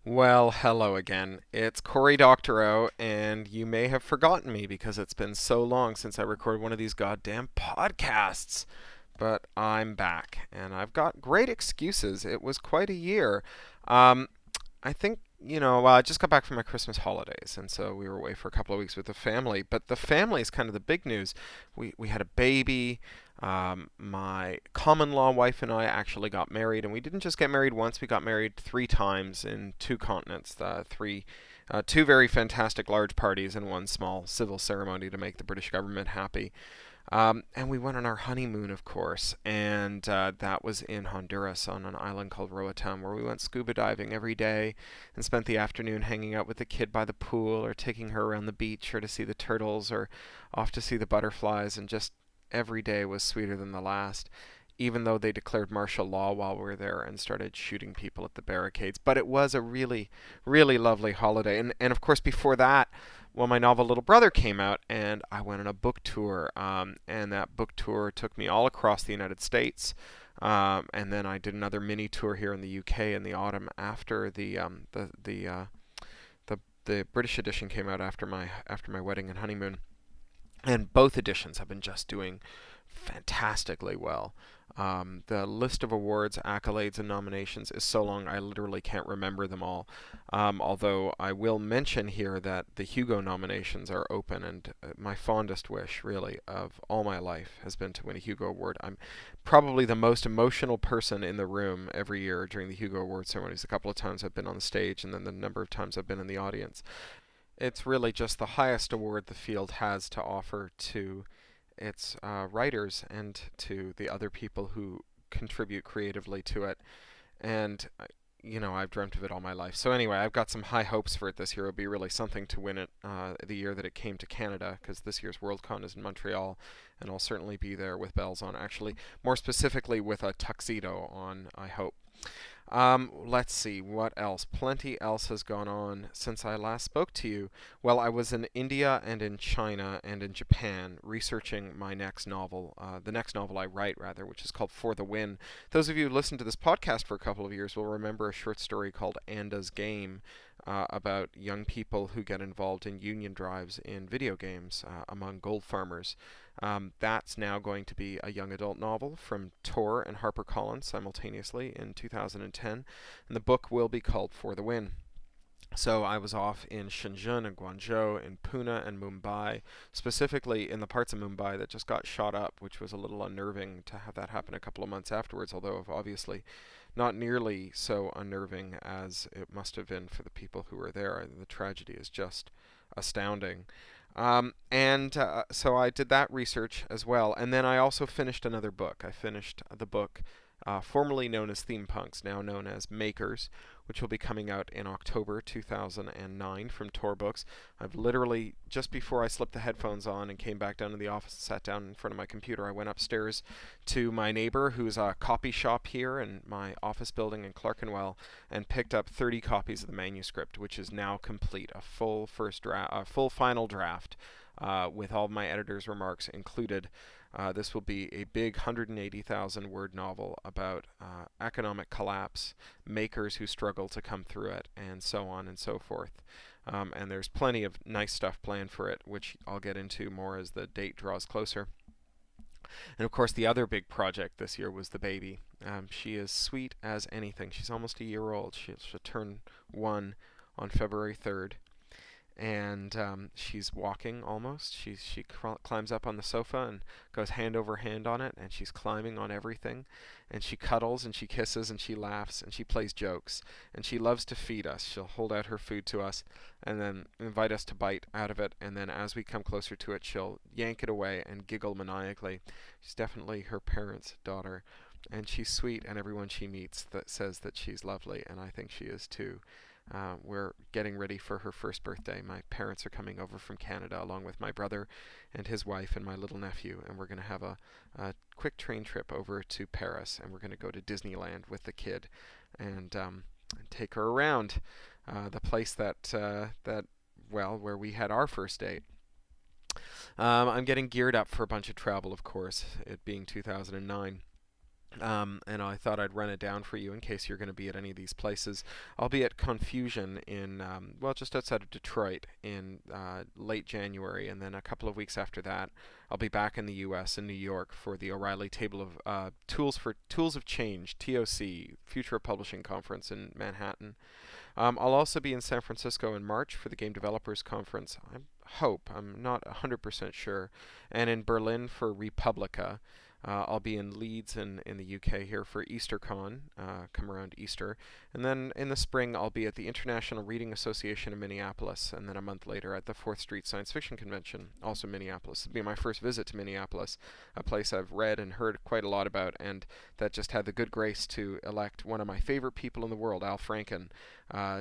Well, hello again. It's Cory Doctorow, and you may have forgotten me because it's been so long since I recorded one of these goddamn podcasts. But I'm back, and I've got great excuses. It was quite a year. Um, I think, well, I just got back from my Christmas holidays, and so we were away for a couple of weeks with the family. But the family is kind of the big news. We had a baby. My common law wife and I actually got married, and we didn't just get married once. We got married three times in two continents. Two very fantastic large parties and one small civil ceremony to make the British government happy. And we went on our honeymoon, of course, and that was in Honduras on an island called Roatan, where we went scuba diving every day and spent the afternoon hanging out with the kid by the pool, or taking her around the beach, or to see the turtles, or off to see the butterflies, and just every day was sweeter than the last. Even though they declared martial law while we were there and started shooting people at the barricades. But it was a really, really lovely holiday. And of course, before that, well, my novel Little Brother came out, and I went on a book tour. And that book tour took me all across the United States. And then I did another mini tour here in the UK in the autumn after the British edition came out after my wedding and honeymoon. And both editions have been just doing fantastically well. The list of awards, accolades, and nominations is so long I literally can't remember them all. Although I will mention here that the Hugo nominations are open, and my fondest wish, really, of all my life has been to win a Hugo Award. I'm probably the most emotional person in the room every year during the Hugo Award ceremonies. A couple of times I've been on the stage, and then the number of times I've been in the audience. It's really just the highest award the field has to offer to its writers and to the other people who contribute creatively to it. And I've dreamt of it all my life. So anyway, I've got some high hopes for it this year. It'll be really something to win it the year that it came to Canada, because this year's Worldcon is in Montreal, and I'll certainly be there with bells on. Actually, more specifically, with a tuxedo on, I hope. Let's see, what else? Plenty else has gone on since I last spoke to you. Well, I was in India and in China and in Japan researching my next novel, the next novel I write, rather, which is called For the Win. Those of you who listened to this podcast for a couple of years will remember a short story called Anda's Game, about young people who get involved in union drives in video games among gold farmers. That's now going to be a young adult novel from Tor and HarperCollins simultaneously in 2010, and the book will be called For the Win. So I was off in Shenzhen and Guangzhou, in Pune and Mumbai, specifically in the parts of Mumbai that just got shot up, which was a little unnerving to have that happen a couple of months afterwards, although obviously not nearly so unnerving as it must have been for the people who were there. The tragedy is just astounding. And so I did that research as well. And then I also finished another book. I finished the book formerly known as Theme Punks, now known as Makers, which will be coming out in October 2009 from Tor Books. I've literally, just before I slipped the headphones on and came back down to the office and sat down in front of my computer, I went upstairs to my neighbor, who's a copy shop here in my office building in Clerkenwell, and picked up 30 copies of the manuscript, which is now complete, a full first draft, a full final draft, with all of my editor's remarks included. This will be a big 180,000 word novel about economic collapse, makers who struggle to come through it, and so on and so forth. And there's plenty of nice stuff planned for it, which I'll get into more as the date draws closer. And of course, the other big project this year was the baby. She is sweet as anything. She's almost a year old. She'll turn 1 on February 3rd, and she's walking almost. She climbs up on the sofa and goes hand over hand on it, and she's climbing on everything, and she cuddles and she kisses and she laughs and she plays jokes, and she loves to feed us. She'll hold out her food to us and then invite us to bite out of it, and then as we come closer to it, she'll yank it away and giggle maniacally. She's definitely her parents' daughter, and she's sweet, and everyone she meets that says that she's lovely, and I think she is too. We're getting ready for her first birthday. My parents are coming over from Canada along with my brother and his wife and my little nephew, and we're going to have a quick train trip over to Paris, and we're going to go to Disneyland with the kid and take her around the place where we had our first date. I'm getting geared up for a bunch of travel, of course, it being 2009. And I thought I'd run it down for you in case you're going to be at any of these places. I'll be at Confusion in, well, just outside of Detroit in late January, and then a couple of weeks after that, I'll be back in the U.S. in New York for the O'Reilly Table of Tools of Change (TOC) Future of Publishing Conference in Manhattan. I'll also be in San Francisco in March for the Game Developers Conference. I hope, I'm not 100% sure, and in Berlin for Republica. I'll be in Leeds in the UK here for EasterCon, come around Easter. And then in the spring, I'll be at the International Reading Association in Minneapolis. And then a month later at the 4th Street Science Fiction Convention, also Minneapolis. It'll be my first visit to Minneapolis, a place I've read and heard quite a lot about, and that just had the good grace to elect one of my favorite people in the world, Al Franken,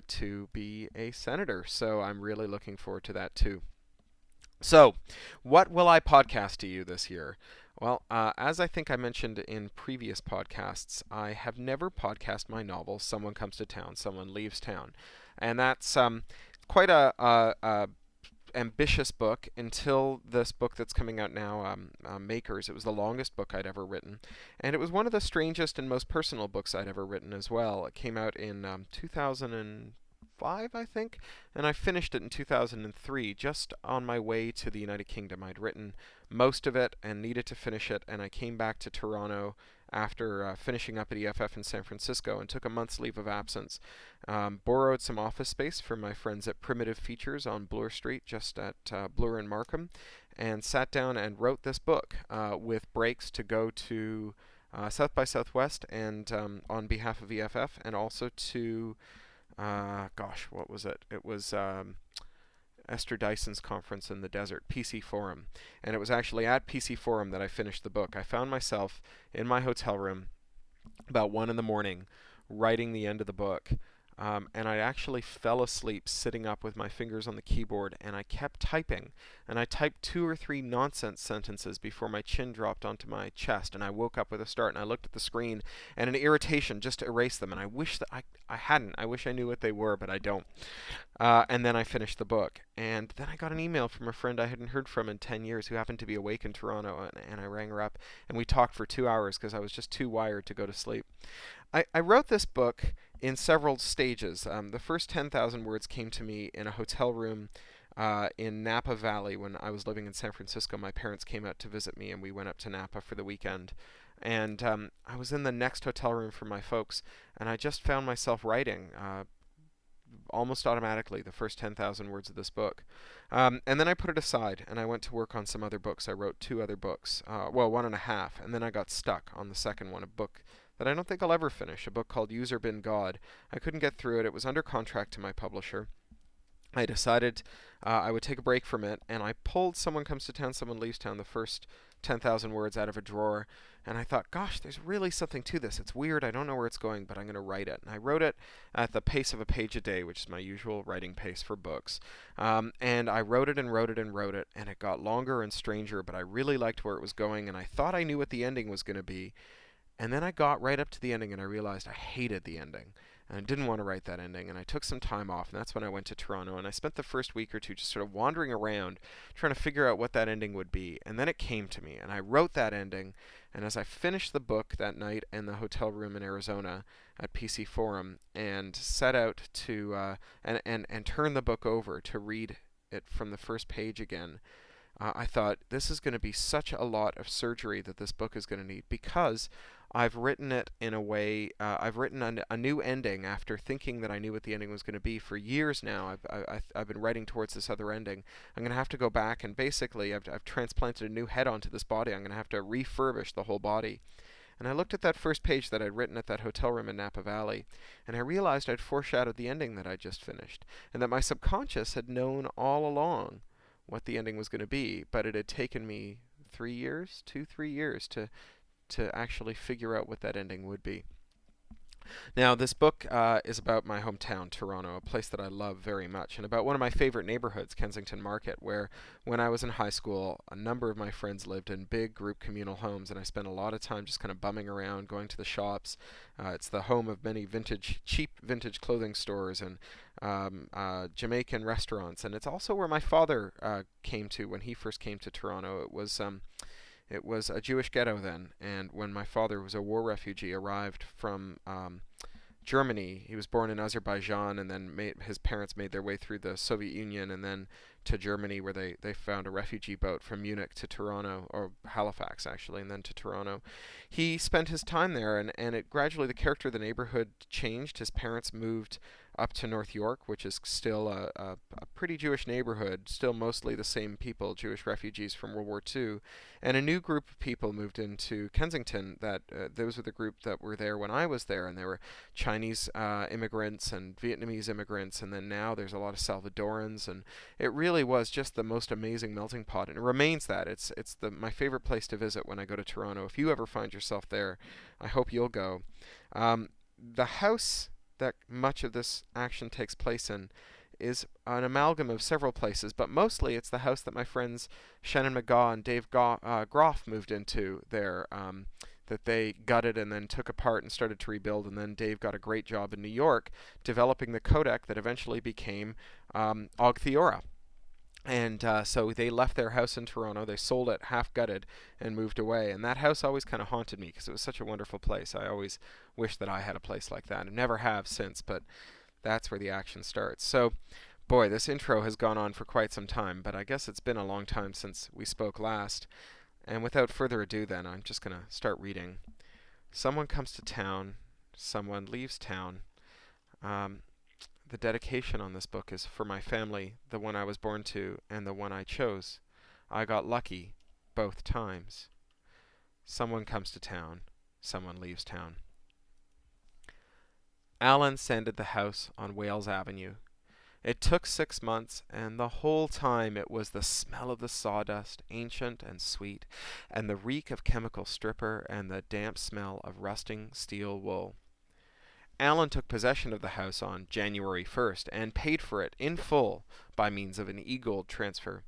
to be a senator. So I'm really looking forward to that too. So, what will I podcast to you this year? Well, as I think I mentioned in previous podcasts, I have never podcast my novel, Someone Comes to Town, Someone Leaves Town. And that's quite a ambitious book until this book that's coming out now, Makers. It was the longest book I'd ever written. And it was one of the strangest and most personal books I'd ever written as well. It came out in 2005, I think, and I finished it in 2003, just on my way to the United Kingdom. I'd written most of it and needed to finish it, and I came back to Toronto after finishing up at EFF in San Francisco and took a month's leave of absence. Borrowed some office space from my friends at Primitive Features on Bloor Street, just at Bloor and Markham, and sat down and wrote this book with breaks to go to South by Southwest and on behalf of EFF, and also to gosh, what was it? It was Esther Dyson's conference in the desert, PC Forum. And it was actually at PC Forum that I finished the book. I found myself in my hotel room about 1 in the morning writing the end of the book. And I actually fell asleep sitting up with my fingers on the keyboard, and I kept typing. And I typed 2 or 3 nonsense sentences before my chin dropped onto my chest, and I woke up with a start, and I looked at the screen, and an irritation just to erase them. And I wish that I hadn't. I wish I knew what they were, but I don't. And then I finished the book. And then I got an email from a friend I hadn't heard from in 10 years who happened to be awake in Toronto, and I rang her up, and we talked for 2 hours because I was just too wired to go to sleep. I wrote this book in several stages. The first 10,000 words came to me in a hotel room in Napa Valley when I was living in San Francisco. My parents came out to visit me, and we went up to Napa for the weekend. And I was in the next hotel room for my folks, and I just found myself writing almost automatically the first 10,000 words of this book. And then I put it aside, and I went to work on some other books. I wrote 2 other books, well, 1.5, and then I got stuck on the second one, a book that I don't think I'll ever finish, a book called User Bin God. I couldn't get through it. It was under contract to my publisher. I decided I would take a break from it, and I pulled Someone Comes to Town, Someone Leaves Town, the first 10,000 words out of a drawer, and I thought, gosh, there's really something to this. It's weird. I don't know where it's going, but I'm going to write it. And I wrote it at the pace of a page a day, which is my usual writing pace for books. And I wrote it and wrote it and wrote it, and it got longer and stranger, but I really liked where it was going, and I thought I knew what the ending was going to be. And then I got right up to the ending, and I realized I hated the ending. And I didn't want to write that ending, and I took some time off, and that's when I went to Toronto, and I spent the first week or two just sort of wandering around, trying to figure out what that ending would be. And then it came to me, and I wrote that ending, and as I finished the book that night in the hotel room in Arizona at PC Forum, and set out to and turn the book over to read it from the first page again, I thought, this is going to be such a lot of surgery that this book is going to need, because I've written it in a way, I've written a new ending after thinking that I knew what the ending was going to be for years now. I've been writing towards this other ending. I'm going to have to go back, and basically I've transplanted a new head onto this body. I'm going to have to refurbish the whole body. And I looked at that first page that I'd written at that hotel room in Napa Valley, and I realized I'd foreshadowed the ending that I'd just finished, and that my subconscious had known all along what the ending was going to be, but it had taken me 3 years, 3 years to actually figure out what that ending would be. Now, this book is about my hometown, Toronto, a place that I love very much, and about one of my favorite neighborhoods, Kensington Market, where when I was in high school, a number of my friends lived in big group communal homes, and I spent a lot of time just kind of bumming around, going to the shops. It's the home of many cheap vintage clothing stores and Jamaican restaurants, and it's also where my father came to when he first came to Toronto. It was a Jewish ghetto then, and when my father, who was a war refugee, arrived from Germany. He was born in Azerbaijan, and then his parents made their way through the Soviet Union and then to Germany, where they found a refugee boat from Munich to Toronto, or Halifax actually, and then to Toronto. He spent his time there, and it gradually, the character of the neighborhood changed. His parents moved up to North York, which is still a pretty Jewish neighborhood, still mostly the same people, Jewish refugees from World War II. And a new group of people moved into Kensington. Those were the group that were there when I was there, and there were Chinese immigrants and Vietnamese immigrants, and then now there's a lot of Salvadorans, and it really was just the most amazing melting pot, and it remains that. It's my favorite place to visit when I go to Toronto. If you ever find yourself there, I hope you'll go. The house that much of this action takes place in is an amalgam of several places, but mostly it's the house that my friends Shannon McGaw and Dave Groff moved into there, that they gutted and then took apart and started to rebuild, and then Dave got a great job in New York developing the codec that eventually became Ogtheora. And so they left their house in Toronto. They sold it half gutted and moved away. And that house always kind of haunted me because it was such a wonderful place. I always wish that I had a place like that. I never have since, but that's where the action starts. So, boy, this intro has gone on for quite some time, but I guess it's been a long time since we spoke last. And without further ado, then, I'm just going to start reading. Someone comes to town. Someone leaves town. The dedication on this book is for my family, the one I was born to, and the one I chose. I got lucky both times. Someone comes to town. Someone leaves town. Alan sanded the house on Wales Avenue. It took 6 months, and the whole time it was the smell of the sawdust, ancient and sweet, and the reek of chemical stripper, and the damp smell of rusting steel wool. Alan took possession of the house on January 1st and paid for it in full by means of an e-gold transfer.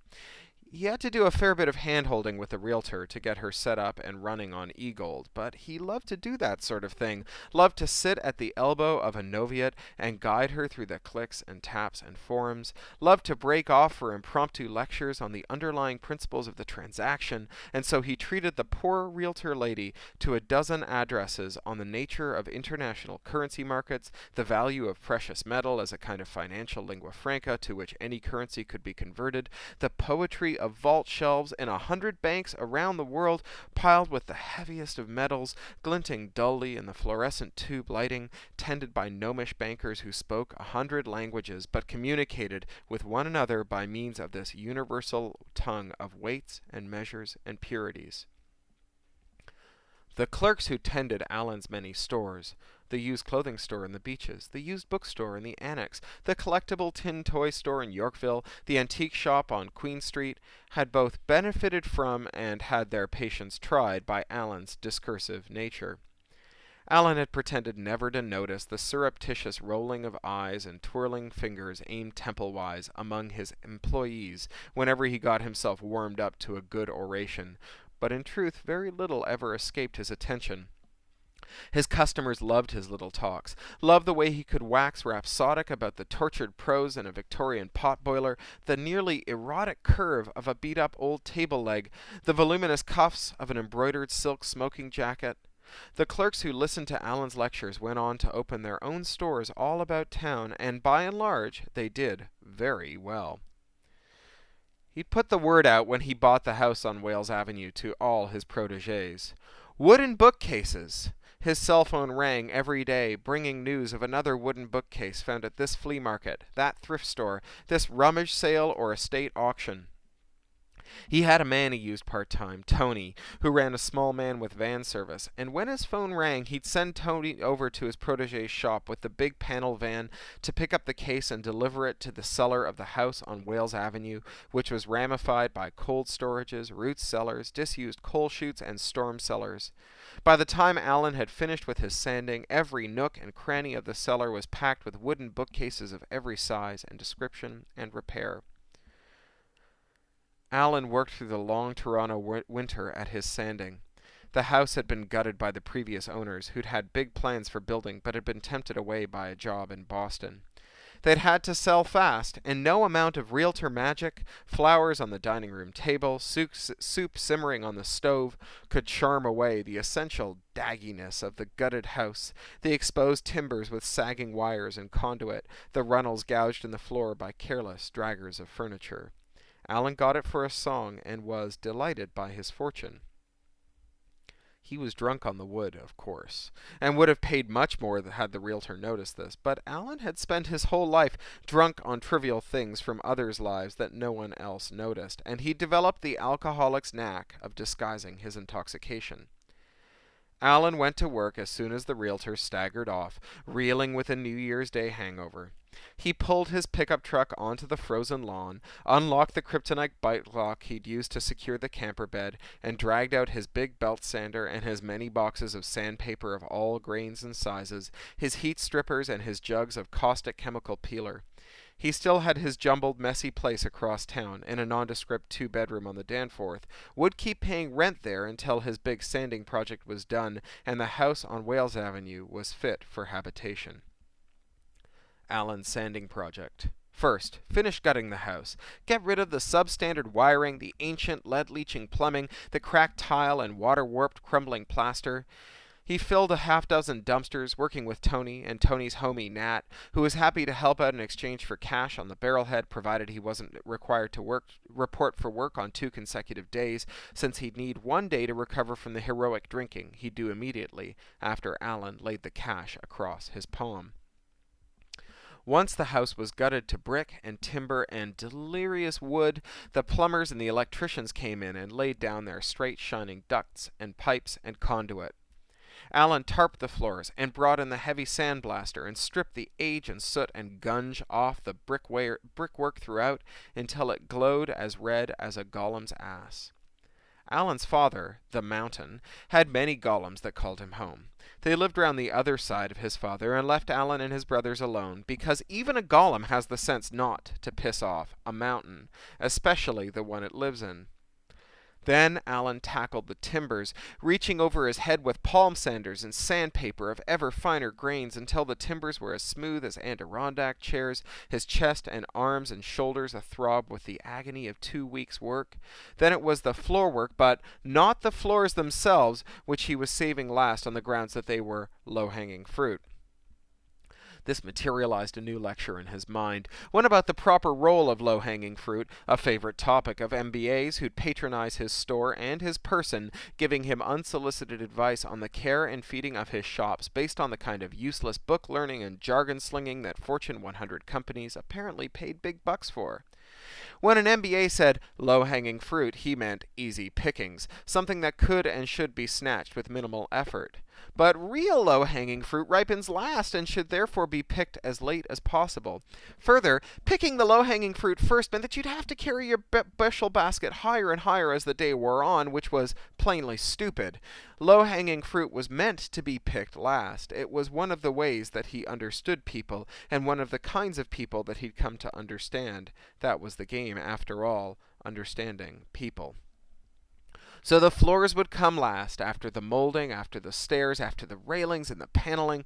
He had to do a fair bit of hand-holding with the realtor to get her set up and running on e-gold, but he loved to do that sort of thing, loved to sit at the elbow of a novitiate and guide her through the clicks and taps and forums, loved to break off for impromptu lectures on the underlying principles of the transaction, and so he treated the poor realtor lady to a dozen addresses on the nature of international currency markets, the value of precious metal as a kind of financial lingua franca to which any currency could be converted, the poetry of vault shelves in 100 banks around the world, piled with the heaviest of metals, glinting dully in the fluorescent tube lighting, tended by gnomish bankers who spoke 100 languages, but communicated with one another by means of this universal tongue of weights and measures and purities. The clerks who tended Alan's many stores, the used clothing store in the Beaches, the used bookstore in the Annex, the collectible tin toy store in Yorkville, the antique shop on Queen Street, had both benefited from and had their patience tried by Alan's discursive nature. Alan had pretended never to notice the surreptitious rolling of eyes and twirling fingers aimed temple-wise among his employees whenever he got himself warmed up to a good oration, but in truth very little ever escaped his attention. His customers loved his little talks, loved the way he could wax rhapsodic about the tortured prose in a Victorian pot-boiler, the nearly erotic curve of a beat-up old table leg, the voluminous cuffs of an embroidered silk smoking jacket. The clerks who listened to Alan's lectures went on to open their own stores all about town, and by and large they did very well. He'd put the word out when he bought the house on Wales Avenue to all his protégés. Wooden bookcases! His cell phone rang every day, bringing news of another wooden bookcase found at this flea market, that thrift store, this rummage sale or estate auction. He had a man he used part-time, Tony, who ran a small man with van service, and when his phone rang, he'd send Tony over to his protégé's shop with the big panel van to pick up the case and deliver it to the cellar of the house on Wales Avenue, which was ramified by cold storages, root cellars, disused coal chutes, and storm cellars. By the time Alan had finished with his sanding, every nook and cranny of the cellar was packed with wooden bookcases of every size and description and repair. Alan worked through the long Toronto winter at his sanding. The house had been gutted by the previous owners, who'd had big plans for building but had been tempted away by a job in Boston. They'd had to sell fast, and no amount of realtor magic, flowers on the dining room table, soup simmering on the stove, could charm away the essential dagginess of the gutted house, the exposed timbers with sagging wires and conduit, the runnels gouged in the floor by careless draggers of furniture. Alan got it for a song and was delighted by his fortune. He was drunk on the wood, of course, and would have paid much more had the realtor noticed this, but Alan had spent his whole life drunk on trivial things from others' lives that no one else noticed, and he developed the alcoholic's knack of disguising his intoxication. Alan went to work as soon as the realtor staggered off, reeling with a New Year's Day hangover. He pulled his pickup truck onto the frozen lawn, unlocked the kryptonite bike lock he'd used to secure the camper bed, and dragged out his big belt sander and his many boxes of sandpaper of all grains and sizes, his heat strippers and his jugs of caustic chemical peeler. He still had his jumbled, messy place across town, in a nondescript two-bedroom on the Danforth, would keep paying rent there until his big sanding project was done and the house on Wales Avenue was fit for habitation. Alan's sanding project. First, finish gutting the house. Get rid of the substandard wiring, the ancient lead-leaching plumbing, the cracked tile and water-warped crumbling plaster. He filled a half-dozen dumpsters, working with Tony and Tony's homie Nat, who was happy to help out in exchange for cash on the barrelhead, provided he wasn't required to report for work on 2 consecutive days, since he'd need 1 day to recover from the heroic drinking he'd do immediately after Alan laid the cash across his palm. Once the house was gutted to brick and timber and delirious wood, the plumbers and the electricians came in and laid down their straight shining ducts and pipes and conduit. Alan tarped the floors and brought in the heavy sandblaster and stripped the age and soot and gunge off the brickwork throughout until it glowed as red as a golem's ass. Alan's father, the Mountain, had many golems that called him home. They lived round the other side of his father and left Alan and his brothers alone, because even a golem has the sense not to piss off a mountain, especially the one it lives in. Then Alan tackled the timbers, reaching over his head with palm sanders and sandpaper of ever finer grains until the timbers were as smooth as Adirondack chairs, his chest and arms and shoulders athrob with the agony of 2 weeks' work. Then it was the floor work, but not the floors themselves, which he was saving last on the grounds that they were low-hanging fruit. This materialized a new lecture in his mind, one about the proper role of low-hanging fruit, a favorite topic of MBAs who'd patronize his store and his person, giving him unsolicited advice on the care and feeding of his shops based on the kind of useless book learning and jargon slinging that Fortune 100 companies apparently paid big bucks for. When an MBA said low-hanging fruit, he meant easy pickings, something that could and should be snatched with minimal effort. But real low-hanging fruit ripens last and should therefore be picked as late as possible. Further, picking the low-hanging fruit first meant that you'd have to carry your bushel basket higher and higher as the day wore on, which was plainly stupid. Low-hanging fruit was meant to be picked last. It was one of the ways that he understood people, and one of the kinds of people that he'd come to understand. That was the game, after all, understanding people. So the floors would come last, after the molding, after the stairs, after the railings and the paneling.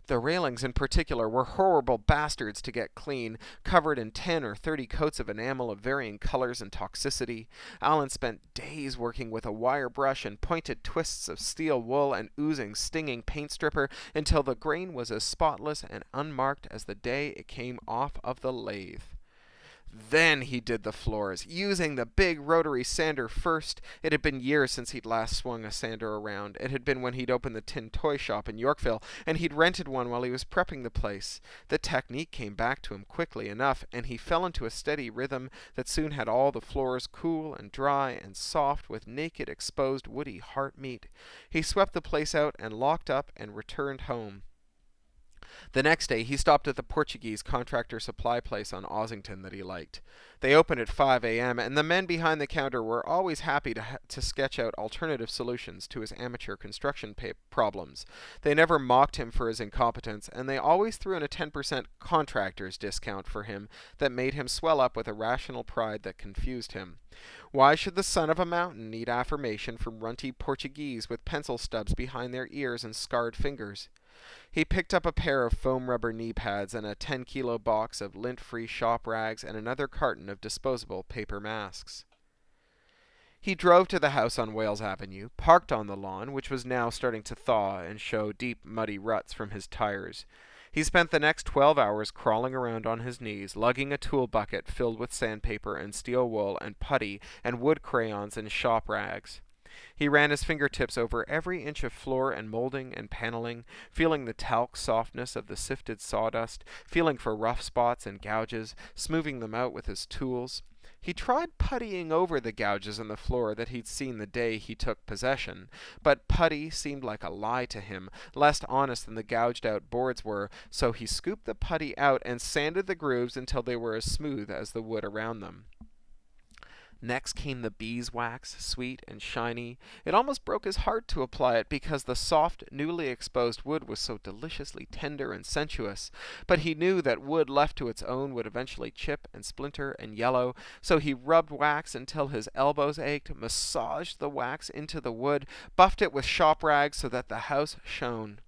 The railings in particular were horrible bastards to get clean, covered in 10 or 30 coats of enamel of varying colors and toxicity. Alan spent days working with a wire brush and pointed twists of steel wool and oozing, stinging paint stripper until the grain was as spotless and unmarked as the day it came off of the lathe. Then he did the floors, using the big rotary sander first. It had been years since he'd last swung a sander around. It had been when he'd opened the tin toy shop in Yorkville, and he'd rented one while he was prepping the place. The technique came back to him quickly enough, and he fell into a steady rhythm that soon had all the floors cool and dry and soft with naked, exposed, woody heart meat. He swept the place out and locked up and returned home. The next day, he stopped at the Portuguese contractor supply place on Ossington that he liked. They opened at 5 a.m., and the men behind the counter were always happy to sketch out alternative solutions to his amateur construction problems. They never mocked him for his incompetence, and they always threw in a 10% contractor's discount for him that made him swell up with a rational pride that confused him. Why should the son of a mountain need affirmation from runty Portuguese with pencil stubs behind their ears and scarred fingers? He picked up a pair of foam rubber knee pads and a 10-kilo box of lint-free shop rags and another carton of disposable paper masks. He drove to the house on Wales Avenue, parked on the lawn, which was now starting to thaw and show deep, muddy ruts from his tires. He spent the next 12 hours crawling around on his knees, lugging a tool bucket filled with sandpaper and steel wool and putty and wood crayons and shop rags. He ran his fingertips over every inch of floor and molding and paneling, feeling the talc softness of the sifted sawdust, feeling for rough spots and gouges, smoothing them out with his tools. He tried puttying over the gouges in the floor that he'd seen the day he took possession, but putty seemed like a lie to him, less honest than the gouged-out boards were, so he scooped the putty out and sanded the grooves until they were as smooth as the wood around them. Next came the beeswax, sweet and shiny. It almost broke his heart to apply it because the soft, newly exposed wood was so deliciously tender and sensuous. But he knew that wood left to its own would eventually chip and splinter and yellow, so he rubbed wax until his elbows ached, massaged the wax into the wood, buffed it with shop rags so that the house shone.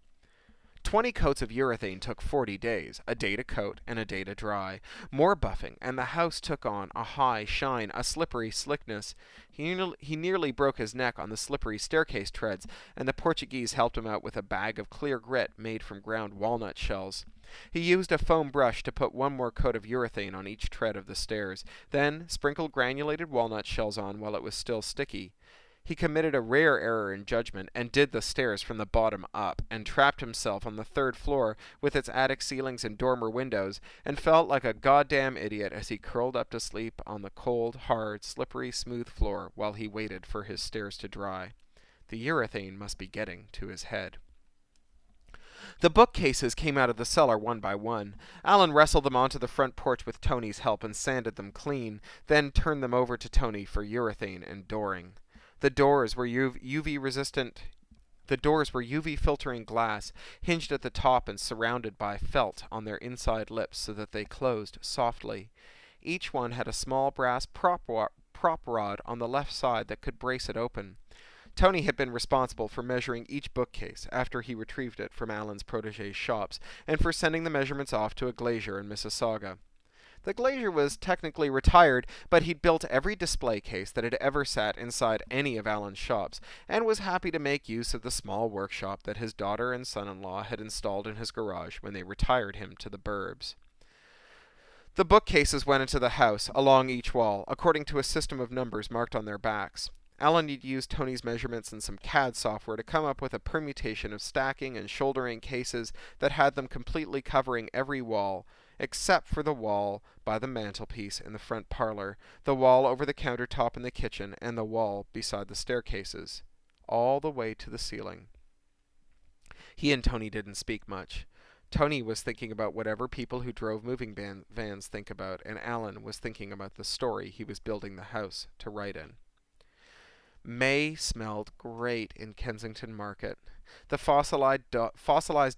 20 coats of urethane took 40 days, a day to coat and a day to dry. More buffing, and the house took on a high shine, a slippery slickness. He nearly broke his neck on the slippery staircase treads, and the Portuguese helped him out with a bag of clear grit made from ground walnut shells. He used a foam brush to put one more coat of urethane on each tread of the stairs, then sprinkled granulated walnut shells on while it was still sticky. He committed a rare error in judgment and did the stairs from the bottom up, and trapped himself on the third floor with its attic ceilings and dormer windows, and felt like a goddamn idiot as he curled up to sleep on the cold, hard, slippery, smooth floor while he waited for his stairs to dry. The urethane must be getting to his head. The bookcases came out of the cellar one by one. Alan wrestled them onto the front porch with Tony's help and sanded them clean, then turned them over to Tony for urethane and dooring. The doors were UV resistant. The doors were UV filtering glass, hinged at the top and surrounded by felt on their inside lips so that they closed softly. Each one had a small brass prop rod on the left side that could brace it open. Tony had been responsible for measuring each bookcase after he retrieved it from Alan's protégé's shops, and for sending the measurements off to a glazier in Mississauga. The glazier was technically retired, but he'd built every display case that had ever sat inside any of Alan's shops, and was happy to make use of the small workshop that his daughter and son-in-law had installed in his garage when they retired him to the burbs. The bookcases went into the house, along each wall, according to a system of numbers marked on their backs. Alan had used Tony's measurements and some CAD software to come up with a permutation of stacking and shouldering cases that had them completely covering every wall, except for the wall by the mantelpiece in the front parlor, the wall over the countertop in the kitchen, and the wall beside the staircases, all the way to the ceiling. He and Tony didn't speak much. Tony was thinking about whatever people who drove moving vans think about, and Alan was thinking about the story he was building the house to write in. May smelled great in Kensington Market. The fossilized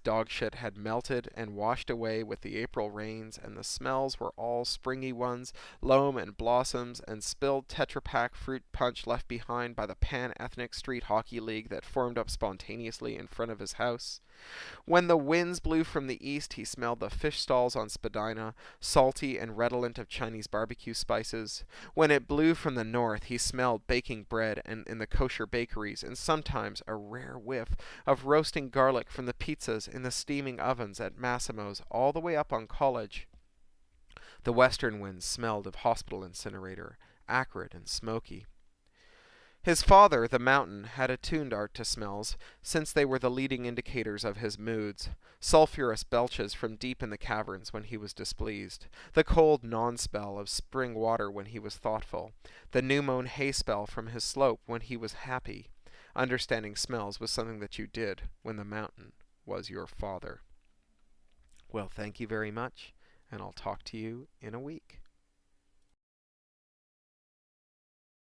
dog shit had melted and washed away with the April rains, and the smells were all springy ones, loam and blossoms, and spilled Tetra Pak fruit punch left behind by the Pan-Ethnic Street Hockey League that formed up spontaneously in front of his house. When the winds blew from the east, he smelled the fish stalls on Spadina, salty and redolent of Chinese barbecue spices. When it blew from the north, he smelled baking bread and in the kosher bakeries, and sometimes a rare whiff of roasting garlic from the pizzas in the steaming ovens at Massimo's all the way up on College. The western winds smelled of hospital incinerator, acrid and smoky. His father, the mountain, had attuned Art to smells, since they were the leading indicators of his moods. Sulphurous belches from deep in the caverns when he was displeased, the cold non-spell of spring water when he was thoughtful, the new-mown hay spell from his slope when he was happy. Understanding smells was something that you did when the mountain was your father. Well, thank you very much, and I'll talk to you in a week.